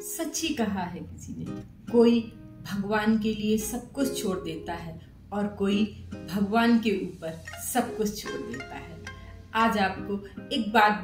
सच ही कहा है किसी ने, कोई भगवान के लिए सब कुछ छोड़ देता है और कोई भगवान के ऊपर सब कुछ छोड़ देता है। आज आपको एक बात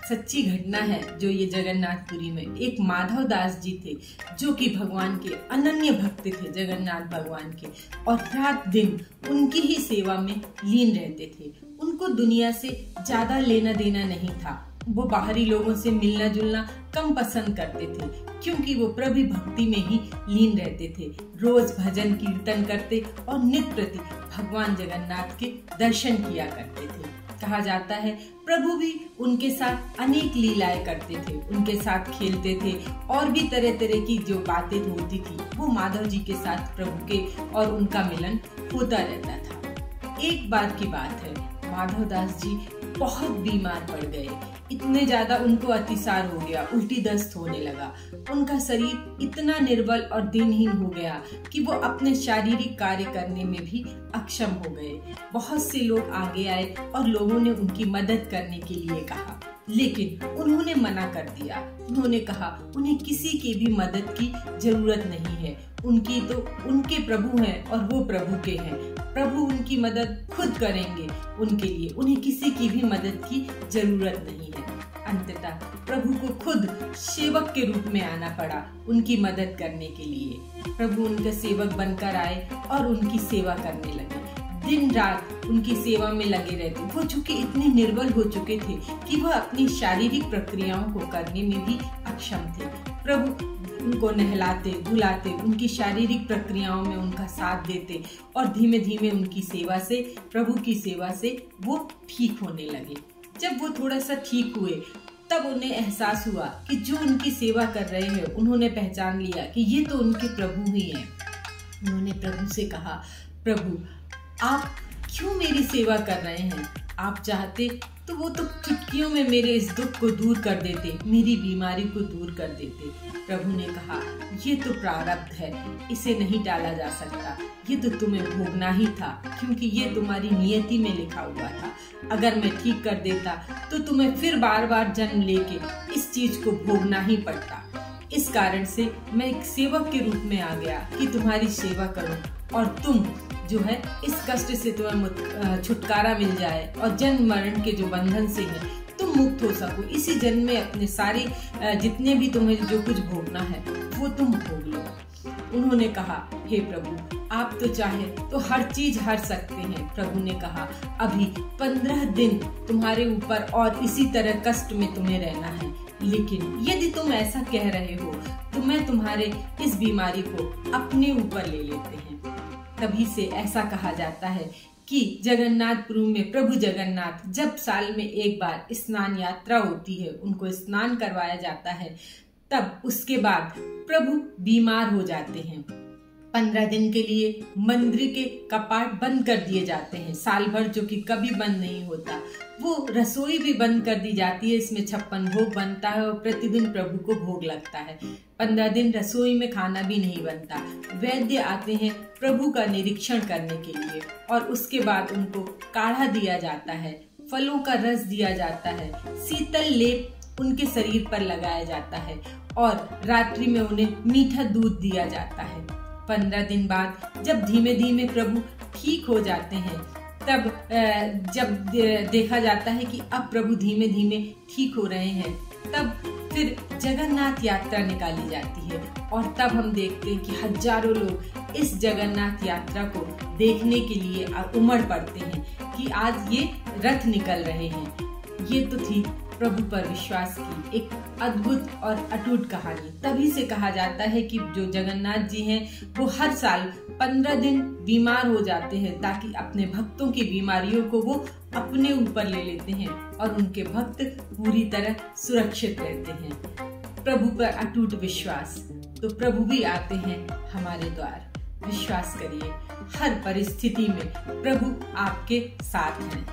सच्ची घटना है जो ये जगन्नाथपुरी में एक माधव दास जी थे जो कि भगवान के अनन्य भक्त थे, जगन्नाथ भगवान के, और रात दिन उनकी ही सेवा में लीन रहते थे। उनको दुनिया से ज्यादा लेना देना नहीं था, वो बाहरी लोगों से मिलना जुलना कम पसंद करते थे क्योंकि वो प्रभु भक्ति में ही लीन रहते थे। रोज भजन कीर्तन करते और नित्य प्रति भगवान जगन्नाथ के दर्शन किया करते थे। कहा जाता है प्रभु भी उनके साथ अनेक लीलाएं करते थे, उनके साथ खेलते थे और भी तरह तरह की जो बातें होती थी वो माधव जी के साथ प्रभु के और उनका मिलन होता रहता था। एक बार की बात है, माधव दास जी बहुत बीमार पड़ गए। इतने ज्यादा उनको अतिसार हो गया, उल्टी दस्त होने लगा। उनका शरीर इतना निर्बल और दिनहीन हो गया कि वो अपने शारीरिक कार्य करने में भी अक्षम हो गए। बहुत से लोग आगे आए और लोगों ने उनकी मदद करने के लिए कहा, लेकिन उन्होंने मना कर दिया। उन्होंने कहा उन्हें किसी की भी मदद की जरूरत नहीं है, उनकी तो उनके प्रभु हैं और वो प्रभु के हैं। प्रभु उनकी मदद खुद करेंगे उनके लिए, उन्हें किसी की भी मदद की जरूरत नहीं है। अंततः प्रभु को खुद सेवक के रूप में आना पड़ा उनकी मदद करने के लिए। प्रभु उनके सेवक बनकर आए और उनकी सेवा करने लगे। दिन रात उनकी सेवा में लगे रहते। वो चूंकि इतने निर्बल हो चुके थे कि वह अपनी शारीरिक प्रक्रियाओं को करने में भी अक्षम थे। प्रभु उनको नहलाते धुलाते, उनकी शारीरिक प्रक्रियाओं में उनका साथ देते और धीमे धीमे उनकी सेवा से, प्रभु की सेवा से वो ठीक होने लगे। जब वो थोड़ा सा ठीक हुए तब उन्हें एहसास हुआ कि जो उनकी सेवा कर रहे हैं उन्होंने पहचान लिया कि ये तो उनके प्रभु ही हैं। उन्होंने प्रभु से कहा, प्रभु आप क्यों मेरी सेवा कर रहे हैं? आप चाहते तो वो तो चुटकियों में मेरे इस दुख को दूर कर देते, मेरी बीमारी को दूर कर देते। प्रभु ने कहा ये तो प्रारब्ध है, इसे नहीं टाला जा सकता, ये तो तुम्हें भोगना ही था क्योंकि ये तुम्हारी नियति में लिखा हुआ था। अगर मैं ठीक कर देता तो तुम्हें फिर बार बार जन्म लेके इस चीज को भोगना ही पड़ता। इस कारण से मैं एक सेवक के रूप में आ गया कि तुम्हारी सेवा करूं और तुम जो है इस कष्ट से तुम्हें छुटकारा मिल जाए और जन्म मरण के जो बंधन से है तुम मुक्त हो सको। इसी जन्म में अपने सारे जितने भी तुम्हें जो कुछ भोगना है वो तुम भोग लो। उन्होंने कहा हे प्रभु आप तो चाहे तो हर चीज हर सकते हैं। प्रभु ने कहा अभी 15 दिन तुम्हारे ऊपर और इसी तरह कष्ट में तुम्हें रहना है, लेकिन यदि तुम ऐसा कह रहे हो तो मैं तुम्हारे इस बीमारी को अपने ऊपर ले लेते हैं। तभी से ऐसा कहा जाता है कि जगन्नाथपुरी में प्रभु जगन्नाथ जब साल में एक बार स्नान यात्रा होती है, उनको स्नान करवाया जाता है, तब उसके बाद प्रभु बीमार हो जाते हैं। 15 दिन के लिए मंदिर के कपाट बंद कर दिए जाते हैं, साल भर जो कि कभी बंद नहीं होता। वो रसोई भी बंद कर दी जाती है, इसमें 56 भोग बनता है और प्रतिदिन प्रभु को भोग लगता है। 15 दिन रसोई में खाना भी नहीं बनता। वैद्य आते हैं प्रभु का निरीक्षण करने के लिए और उसके बाद उनको काढ़ा दिया जाता है, फलों का रस दिया जाता है, शीतल लेप उनके शरीर पर लगाया जाता है और रात्रि में उन्हें मीठा दूध दिया जाता है। 15 दिन बाद जब धीमे धीमे प्रभु ठीक हो जाते हैं, तब जब देखा जाता है कि अब प्रभु धीमे धीमे ठीक हो रहे हैं, तब फिर जगन्नाथ यात्रा निकाली जाती है और तब हम देखते हैं कि हजारों लोग इस जगन्नाथ यात्रा को देखने के लिए उमड़ पड़ते हैं कि आज ये रथ निकल रहे हैं। ये तो थी प्रभु पर विश्वास की एक अद्भुत और अटूट कहानी। तभी से कहा जाता है कि जो जगन्नाथ जी हैं वो हर साल 15 दिन बीमार हो जाते हैं ताकि अपने भक्तों की बीमारियों को वो अपने ऊपर ले लेते हैं और उनके भक्त पूरी तरह सुरक्षित रहते हैं। प्रभु पर अटूट विश्वास, तो प्रभु भी आते हैं हमारे द्वार। विश्वास करिए हर परिस्थिति में प्रभु आपके साथ हैं।